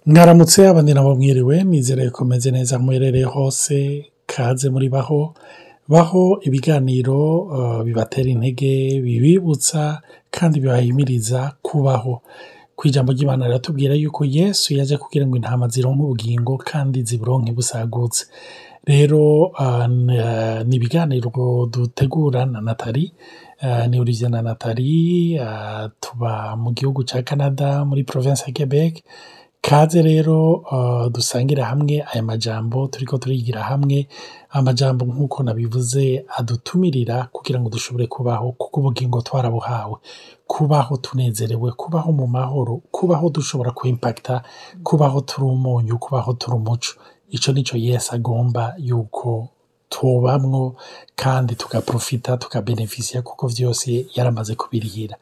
Mwaramutse abandi nabo mwiriwe nizere ko meze neza muherereye hose kaze muri baho ibiganiro bibatera intege bibibutsa kandi bibahimiriza kubaho kwijambo ry'Imana riratubwira yuko Yesu yaje kugira ngo intama zironke ubugingo kandi ziburonke busagutse rero ni ibiganiro dutegura na Nathalie ni Olivier na Nathalie tuba mu gihugu ca Canada muri province ya Quebec. Kaze rero dusangira hamwe aya majambo turiko turigira hamwe amajambo nk'uko nabivuze adutumirira kugira ngo dushobore kubaho kuko ubugingo twarabuhawe, kubaho tunezerewe, kubaho mu mahoro, kubaho dushobora kuimpacta, kubaho turi umunyu, kubaho turi umuco. Ico nico Yesu agomba yuko tubamwo kandi tugaprofita tukabenefisia kuko vyose yaramaze kubirihira.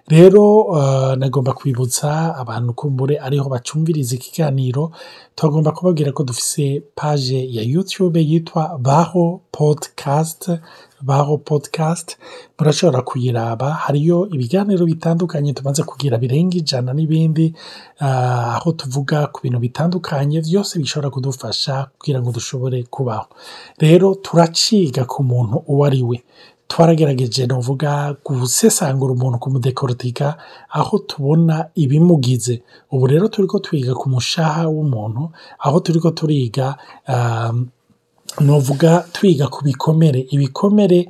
Rero nagomba kwibutsa abantu kumbure ariho bacumviriza ikiganiro tugomba kubabwira ko dufise page ya YouTube yitwa Baho Podcast murashobora kuyiraba hariyo ibiganiro bitandukanye tumaze kugira birenga 100 n'ibindi aho tuvuga ku bintu bitandukanye vyose bishobora kudufasha kugira ngo dushobore kubaho. Rero turaciga ku muntu uwari we twaragerageje novuga gusesangura umuntu kumudekortika aho tubona ibimugize. Ubu rero turiko twiga ku mushaha w'umuntu aho turiko turiga novuga twiga ku ibikomere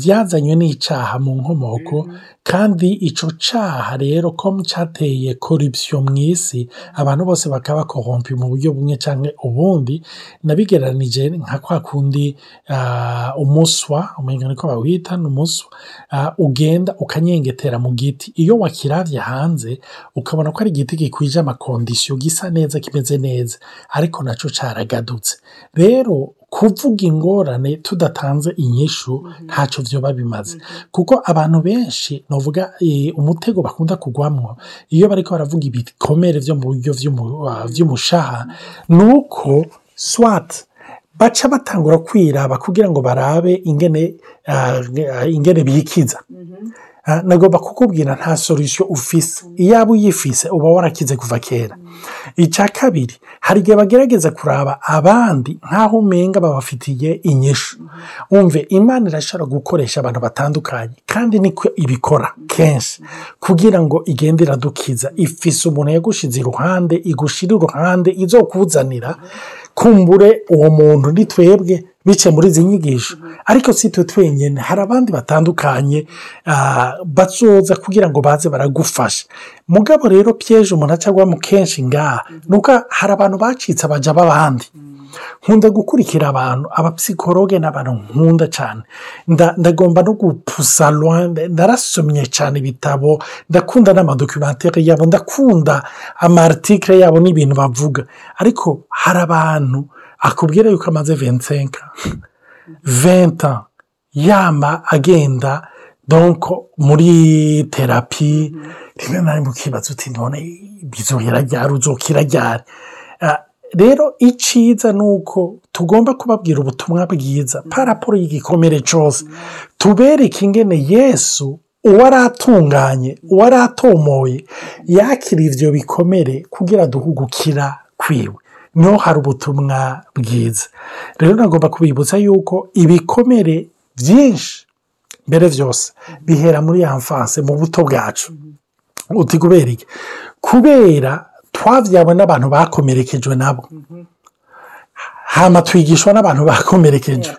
vyazanywe n'icaha mu nkomoko kandi ico caha rero ko cateye corruption mw'isi abantu bose bakaba corrompu mu buryo bumwe canke ubundi nabigeranije nka kwa kundi umuswa umenga niko bawita n'umuswa ugenda ukanyengetera mu giti iyo wakiravye hanze ukabona ko ari igiti gikwije amakondisiyo gisa neza kimeze neza ariko naco caragadutse. Rero kuvuga ingorane tudatanze inyishu ntaco vyoba bimaze kuko abantu benshi novuga umutego bakunda kugwamwo iyo bariko baravuga ibikomere vyo mu buryo vy'umushaha nuko swat baca batangura kwiraba kugira ngo barabe ingene bikiza. Nagomba kukubwira nta solution ufise iyaba uyifise uba warakize kuva kera. Ica kabiri hari igihe bagerageza kuraba abandi nkaho umenga babafitiye inyishu. Umve Imana irashobora gukoresha abantu batandukanye kandi niko ibikora kenshi kugira ngo igende iradukiza. Ifise umuntu yagushize iruhande igushira iruhande izokuzanira kumbure uwo muntu ni twebwe bice muri izi nyigisho ariko si twe twenyene hari abandi batandukanye bazoza kugira ngo baze baragufasha. Mugabo rero piège umuntu acagwa mu kenshi ngaha nuko hari abantu bacitse abaja b'abandi. Nkunda gukurikira abantu abapsikologe n'abantu nkunda cyane ndagomba no gupusa loin ndarasomye cyane ibitabo ndakunda n'amadocumentaire yabo ndakunda amarticle yabo n'ibintu bavuga ariko hari abantu akubwira yuko amaze 20 ans yama agenda donc muri therapie rimwe nari mukibazo uti none bizohera ryari uzokira ryari. Rero iciza nuko tugomba kubabwira ubutumwa bwiza paraporo y'igikomere cose tubereke ingene Yesu uwaratunganye uwaratomoye yakira ivyo bikomere kugira duhugukira kwiwe no hari ubutumwa bwiza. Rero nagomba kubibutsa yuko ibikomere vyinshi mbere vyose bihera muri enfance mu buto bwacu. Uti kubera iki? Kubera twavyabona n'abantu bakomerekejwe nabo hama twigishwa n'abantu bakomerekejwe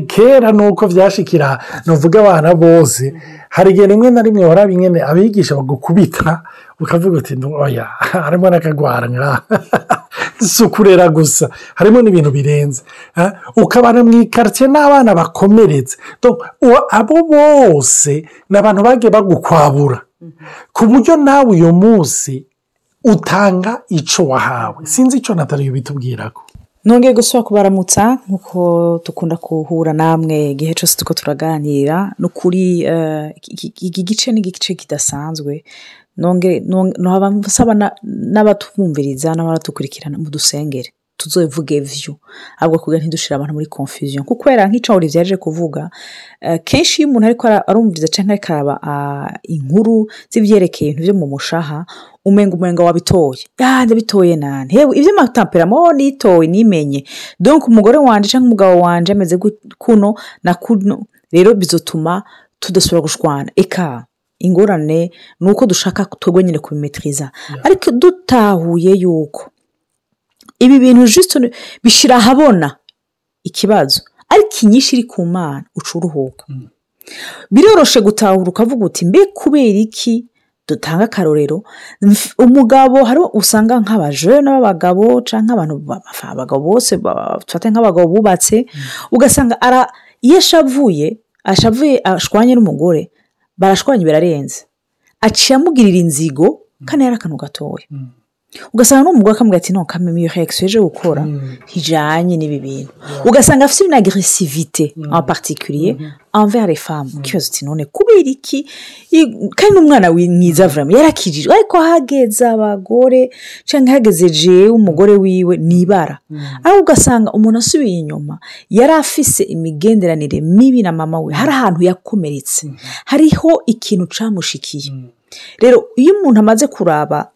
kera nuko vyashikira novuga abana bose hari igihe rimwe na rimwe waraba ingene abigisha bagukubita ukavuga uti oya harimo n'akagwara ngaha sukurera gusa harimo n'ibintu birenze ukabana mw'ikartier n'abana bakomeretse donc abo bose n'abantu bagiye bagukwabura ku buryo nawe uyo munsi utanga ico wahawe. Sinzi ico Nathalie bitubwirako. Nongeye gusubira kubaramutsa nkuko dukunda kuhura namwe igihe cyose tuko turaganira no kuri iki gice n'igice kidasanzwe no haba musaba n'abatumviriza n'abatukurikirana mu dusengere tuzovuge vyo ahubwo kugira ntidushira abantu muri confusion kuko era nk'ico Olivier yaje kuvuga kenshi iyo umuntu ariko arumviriza canke ariko araba inkuru z'ivyerekeye ibintu vyo mu mushaha umenga wabitoye ndabitoye nane hewe ivyo matemperamo nitoye nimenye donc umugore wanje canke umugabo wanje ameze kuno na kuno rero bizotuma tudasubira gushwana eka ingorane nuko dushaka twebwe nyine kubimetriza ariko dutahuye yuko ibi bintu juste bishira habona ikibazo ariko inyinshi iri ku Mana ucuruhuka biroroshe gutahura ukavuga uti mbe kubera iki dutanga karorero umugabo hari usanga nk'abaje n'abagabo canke abantu abagabo bose bafate nk'abagabo bubatse ugasanga yeshavuye ashwanye n'umugore barashwanye birarenze aciye amugirira inzigo kandi yari akantu gatoya ugasanga n'umugore akamubwira ati non kameme iyo reaction eje gukora hijanye n'ibi bintu ugasanga afite une agressivité en particulier envers les femmes kibazo ati none kubera iki kandi n'umwana mwiza vraiment yarakijije ariko hageze abagore canke hageze je umugore wiwe nibara aho ugasanga umuntu asubiye inyuma yari afise imigenderanire mibi na mama we hari ahantu yakomeretse hariho ikintu camushikiye rero iyo umuntu amaze kuraba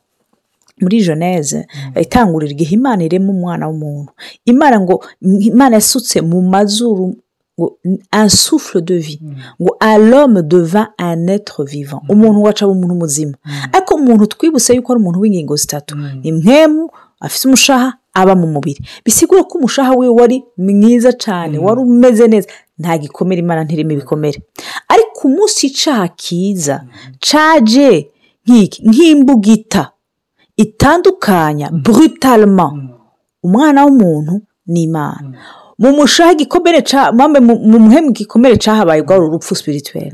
muri Genèse itangurira igihe Imana irema umwana w'umuntu Imana yasutse mu mazuru ngo un souffle de vie ngo à l'homme devint un être vivant umuntu waca umuntu muzima ariko umuntu twibuse yuko ari umuntu w'ingingo zitatu ni mpemu afise umushaha aba mu mubiri bisigura ko umushaha we wari mwiza cyane wari umeze neza nta gikomere Imana ntirimo ibikomere ariko umunsi icaha kiza caje nk'imbugita itandukanya brutalement umwana w'umuntu n'Imana mu mushaha gikomere mu muhemu gikomere cahabaye bwa urupfu spirituel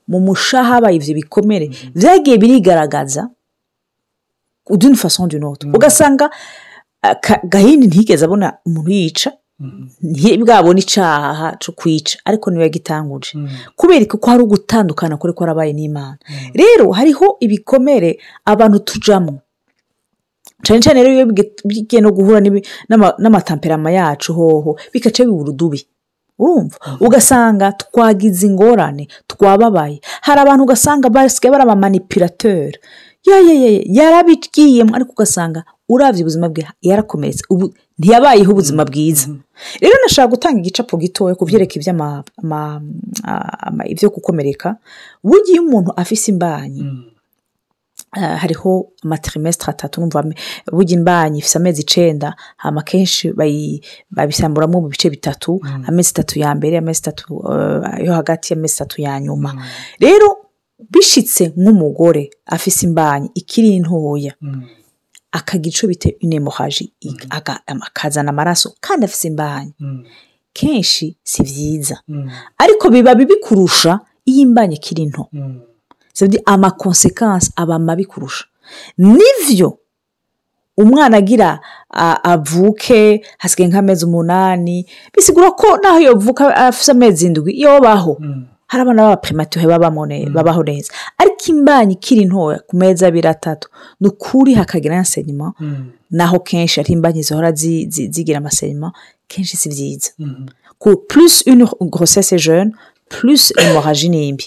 mu mushaha habaye ivyo bikomere vyagiye birigaragaza d'une façon d'une autre ugasanga Gahini ntigeze abona umuntu yica ntibwabona icaha cyo kwica ariko niwe yagitanguje kubera ko hari ugutandukana kuri ko arabaye n'Imana rero hariho ibikomere abantu tujamo cyane rero iyo bigiye no guhura n'amatemperama yacu hoho bikace biburudubi urumva ugasanga twagize ingorane twababaye hari abantu ugasanga basigaye baraba manipulateur yarabigiyemo ariko ugasanga uravye ubuzima bwe yarakomeretse ubu ntiyabayeho ubuzima bwiza rero nashaka gutanga igicapo gitoya kuvyereka ivyo gukomereka bugiye umuntu afise imbanyi hariho amatrimestre 3 numva bugiye imbanyi ifise amezi 9 hama kenshi babisamburamo mu bice bitatu amezi 3 ya mbere amezi 3 yo hagati amezi 3 ya nyuma rero bishitse nk'umugore afise imbanyi ikiri ntoya akagico bite une hémorragie akazana amaraso kandi afise imbanyi kenshi si vyiza ariko biba bibikurusha iyo imbanyi ikiri nto c'est-à-dire ama conséquences aba mabi kurusha nivyo umwana agira avuke hasigaye nk'amezi 8 bisigura ko naho yovuka afise amezi 7 iyo baho hari abana baba premature babaho neza ariko imbanyi ikiri ntoya ku mezi 2-3 nukuri hakagira enseignement naho kenshi ari imbanyi zihora zigira amaseignement kenshi si vyiza ko plus une grossesse jeune plus hémorragie nimbi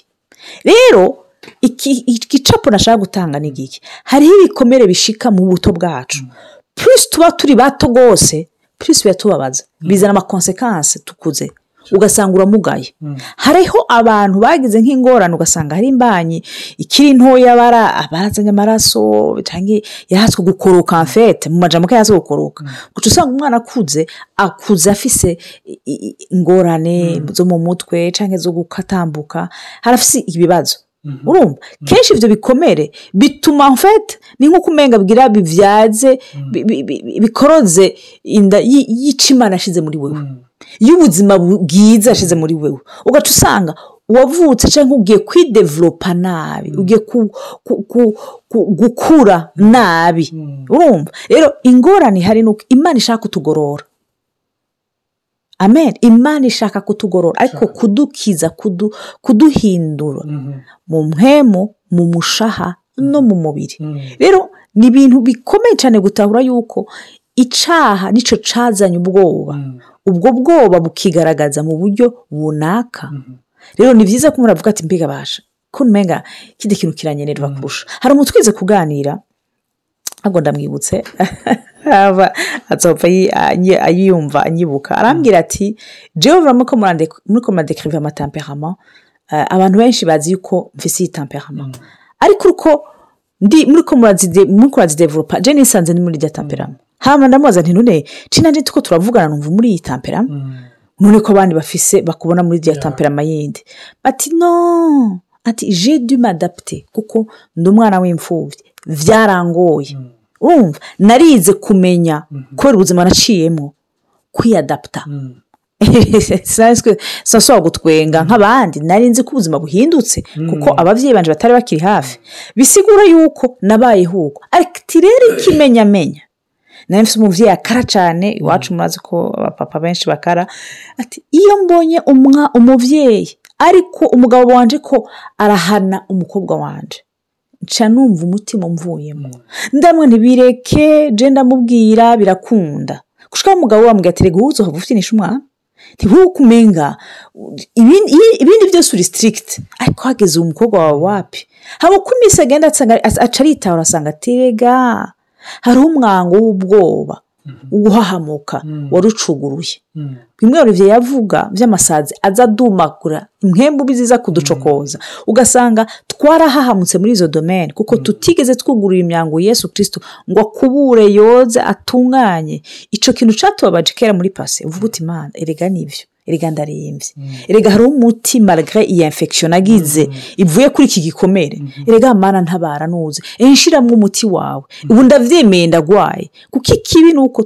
rero igicapo nashaka gutanga ni giki hariho ibikomere bishika mu buto bwacu plus tuba turi bato gose plus byatubabaza bizana ama conséquences tukuze ugasanga uramugaye hariho abantu bagize nk'ingorane ugasanga hari imbanyi ikiri ntoya abazanye amaraso bitangiye yahatswe gukoroka en fait mu majambo ke yahatswe gukoroka guca usanga umwana akuze afise ingorane zo mu mutwe canke zo gukatambuka harafise ibibazo urumva kenshi ivyo bikomere bituma en fait ni nko kumenga bwira bivyaze bikoroze inda y'icimana ashize muri wewe y'ubuzima bwiza ashize muri wewe ugaca usanga wavutse canke ugiye kwidevelopa nabi ugiye gukura nabi urumva rero ingorane hari nuko Imana ishaka kutugorora amen Imana ishaka kutugorora ariko kudukiza kuduhindura mu mpemo mu mushaha no mu mubiri rero ni ibintu bikomeye cyane gutahura yuko icaha nico cazanye ubwoba ubwo bwoba bukigaragaza mu buryo bunaka rero ni byiza ko umuntu avuga ati mbega basha ko umenga kindi kintu kiranyenerwa kurusha hari umuntu twize kuganira ahubwo ndamwibutse azopfa ayiyumva anyibuka arambwira ati jewe vraiment muriko muradecrive amatemperament abantu benshi bazi yuko mfise temperament ariko uko ndi muriko murazidevelopa je nisanze ni muri rya temperament hama ndamubaza nti none cinanje tuko turavugana numva muri iyi temperament none ko abandi bafise bakubona muri rya temperament yindi bati non ati j'ai dû m'adapter kuko ndi umwana w'imfuvyi vyarangoye urumva narize kumenya kubera ubuzima naciyemo kwiyadapta sasa gutwenga nk'abandi narinzi ko ubuzima buhindutse kuko abavyeyi banje batari bakiri hafi bisigura yuko nabaye huko ariko rero ikimenyamenya nari mfise umuvyeyi akara cane iwacu murazi ko abapapa benshi bakara ati iyo mbonye umuvyeyi ariko umugabo wanje ko arahana umukobwa wanje nca numva umutima umvuyemo ndamwe ntibireke je ndamubwira birakunda gushika umugabo wambwira ati rego uzo havufitinisha umwana ntihukumenga ibindi byose uri strict ariko hageze umukobwa wawe wapi habo kumise agenda acarita urasanga terega hari umwango w'ubwoba uguhahamuka warucuguruye bimwe Olivier yavuga vy'amasazi azadumakura impembu biziza kuducokoza ugasanga twarahahamutse muri izo domaine kuko tutigeze twugurura imyango Yesu Kristo ngo akubure yoze atunganye ico kintu catubabaje kera muri passé uvuga uti Imana erega nivyo erega ndariyimvye erega hari umuti malgré iyi infection agize ivuye kuri iki gikomere erega Mana ntabara nuze enshiramwe umuti wawe ubu ndavyemeye ndagwaye kuko ikibi nuko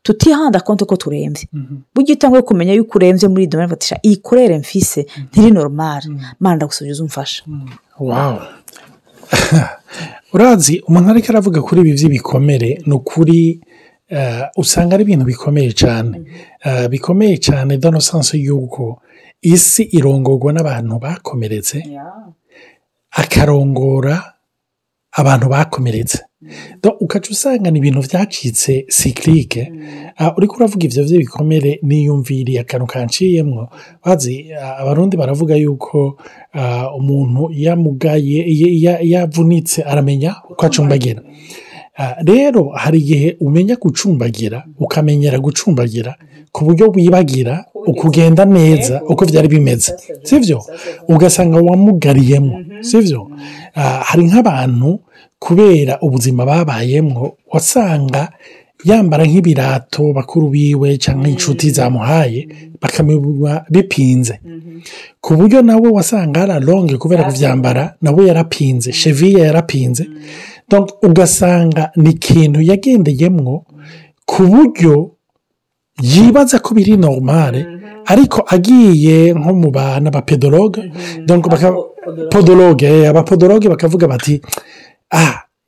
tutihanda konto ko turemvye buryo utangwe kumenya yuko uremvye muri domaine batisha ikorere mfise ntiri normal Mana ndagusabye uzumfasha wow urazi umuntu ariko aravuga kuri ibi vy'ibikomere nukuri usanga ari ibintu bikomeye cyane dans le sens yuko isi irongorwa n'abantu bakomeretse akarongora abantu bakomeretse ukaca usanga ni ibintu byacitse cyclique uriko uravuga ivyo vy'ibikomere niyumviriye akantu kanciyemwo bazi abarundi baravuga yuko umuntu yamugaye yavunitse aramenya uko acumbagira rero hari igihe umenya gucumbagira ukamenyera gucumbagira ku buryo wibagira ukugenda neza uko byari bimeze sivyo ugasanga wamugariyemo sivyo hari nk'abantu kubera ubuzima babayemwo wasanga yambara nk'ibirato bakuru biwe cyangwa inshuti zamuhaye bakamubwa bipinze ku buryo nawe wasanga aralonge kubera kuvyambara nawe yarapinze cheville yarapinze donc ugasanga ni ikintu yagendeyemwo ku buryo yibaza ko biri normale ariko agiye nko mu bana bapedologue donc abapodologue bakavuga bati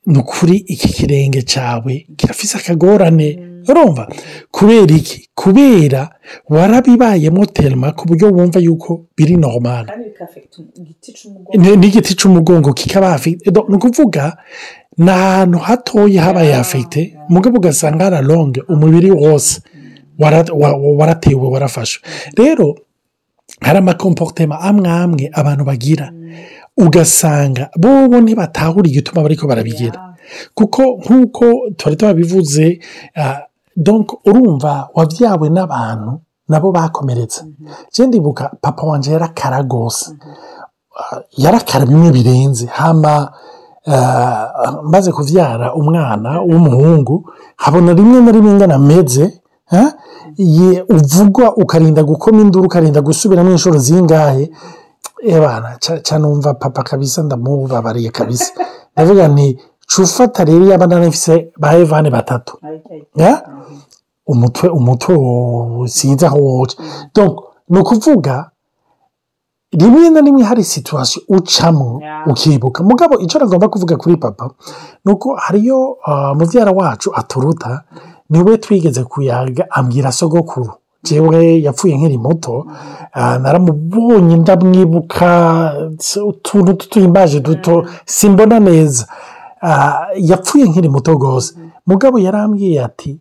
nukuri iki kirenge cawe kirafise akagorane urumva kubera iki kubera warabibayemo telma ku buryo wumva yuko biri normal n'igiti c'umugongo kikaba afite ni ukuvuga ni ahantu hatoya habaye afite mugabo ugasanga haralonge umubiri wose waratewe warafashwe rero hari amakomportema amwe abantu bagira ugasanga bobo ntibatahura igituma bariko barabigira kuko nk'uko twari tubabivuze donc urumva wavyawe n'abantu nabo bakomeretse je ndibuka papa wanje yarakara gose yarakara bimwe birenze hama maze kuvyara umwana w'umuhungu habona rimwe na rimwe ngana meze uvugwa ukarinda gukoma induru ukarinda gusubiramo inshuro zingahe ebana canumva papa kabisa ndamubabariye kabisa ndavuga nti cufata rero yabana nafise bahe vane batatu umutwe sinzi aho woca donc ni ukuvuga rimwe na rimwe hari situation ucamo ukibuka mugabo icyo nagomba kuvuga kuri papa nuko hariyo muvyara wacu aturuta niwe twigeze kuyaga ambwira sogokuru jewe yapfuye nkiri muto naramubonye ndamwibuka utuntu tutuyimbaje duto simbona neza yapfuye nkiri muto gose mugabo yarambwiye ati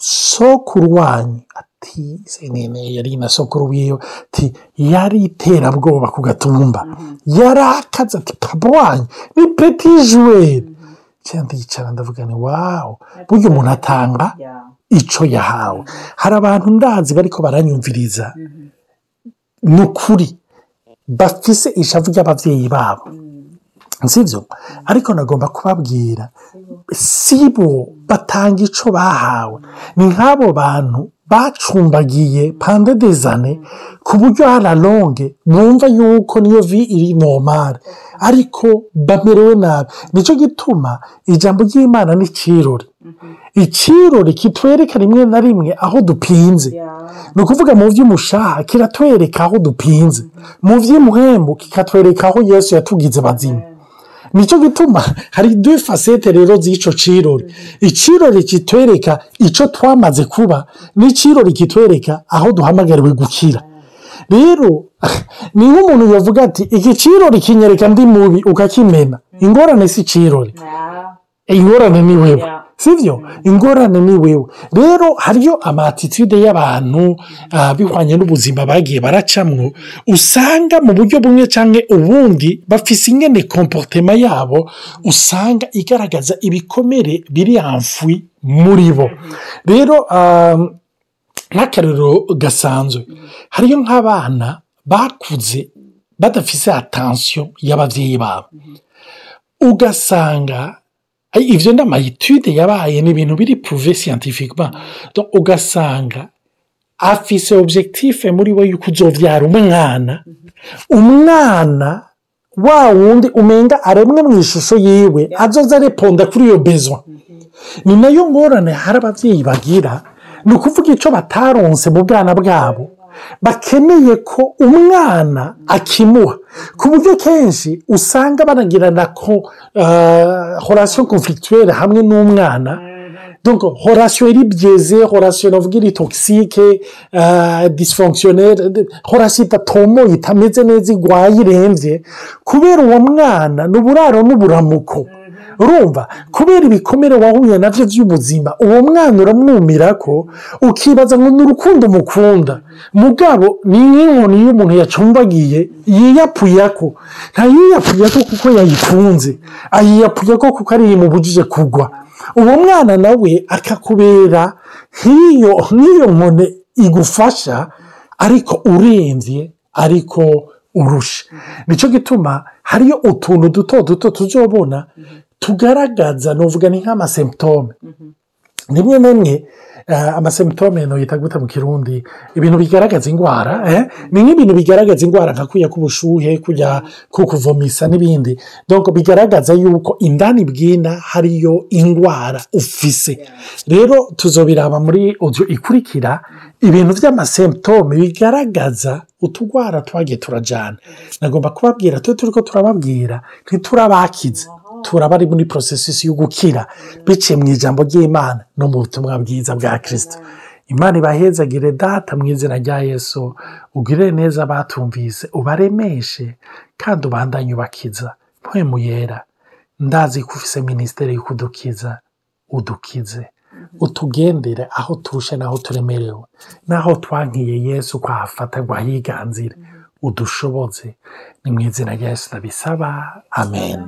sokuru wanyu ati senene yari na sokuru wiwe ati yari iterabwoba ku gatumba yarakaza ati papa wanyu ni petit joueur cyangwa yicara ndavuga ni wow burya umuntu atanga ico yahawe hari abantu ndazi bariko baranyumviriza nukuri bafise ishavu ry'abavyeyi babo sivyo ariko nagomba kubabwira sibo batanga ico bahawe ni nk'abo bantu bacumbagiye pendant des années ku buryo à la longue bumva yuko niyo vie iri normale ariko bamerewe nabi nico gituma ijambo ry'Imana ni kirori ikirori kitwereka rimwe na rimwe aho dupinze ni ukuvuga mu vy'umushaha kiratwereka aho dupinze mu vy'imuhembu kikatwereka aho Yesu yatugize bazima nico gituma hari deux facettes rero z'ico cirori ikirori kitwereka ico twamaze kuba n'ikirori kitwereka aho duhamagariwe gukira rero ni nk'umuntu yavuga ati iki cirori kinyereka ndi mubi ukakimena ingorane si cirori ingorane ni wewe sivyo ingorane ni wewe rero hariyo amatitude y'abantu bihwanye n'ubuzima bagiye baracamwo usanga mu buryo bumwe canke ubundi bafise ingene comportement yabo usanga igaragaza ibikomere biri enfui muri bo rero n'akarero gasanzwe hariyo nk'abana bakuze badafise attention y'abavyeyi babo ugasanga ivyo ndamayitude yabaye ni ibintu biri prouvé scientifiquement donc ugasanga afise objectif muri we yuko uzovyara umwana wa wundi umenga aremwe mu ishusho yiwe azoza reponda kuri iyo besoin ni nayo ngorane hari abavyeyi bagira ni ukuvuga ico bataronse mu bwana bwabo bakeneye ko umwana akimuha ku buryo kenshi usanga banagirana ko relation conflictuelle hamwe n'umwana donc relation iri biaisée relation navuga iri toxique dysfonctionnelle relation itatomoye itameze neza igwaye iremvye kubera uwo mwana n'uburaro n'uburamuko urumva kubera ibikomere wahuye navyo vy'ubuzima uwo mwana uramwumirako ukibaza ngo n'urukundo mukunda mugabo ni nk'inkoni y'umuntu yacumbagiye yiyapuyako ntayiyapuyako kuko yayikunze ayiyapuyako kuko ari imubujije kugwa uwo mwana nawe akakubera nk'iyo nkone igufasha ariko uremvye ariko urusha nico gituma hariyo utuntu duto tuzobona tugaragaza novuga ni nk'amasymptome nimwe nemwe amasymptome no yita gute mu kirundi ibintu bigaragaza ingwara ni nk'ibintu bigaragaza ingwara nka kuya kubushuhe kujya kukuvomisa n'ibindi donc bigaragaza yuko indani bwina hariyo ingwara ufise rero tuzobiraba muri audio ikurikira ibintu vy'amasymptome bigaragaza utugwara twagiye turajana nagomba kubabwira turiko turababwira ntiturabakiza turabari muri processus yo gukira biciye mu ijambo ry'Imana no mu butumwa bwiza bwa Kristo Imana ibahezagire data mu izina rya Yesu ugire neza batumvise ubaremeshe kandi ubandanye ubakiza mpwemu yera ndazi ko ufise ministeri yo kudukiza udukize utugendere aho turushe naho turemerewe naho twankiye Yesu kwafata ngo ahiganzire udushoboze ni mu izina rya Yesu ndabisaba amen.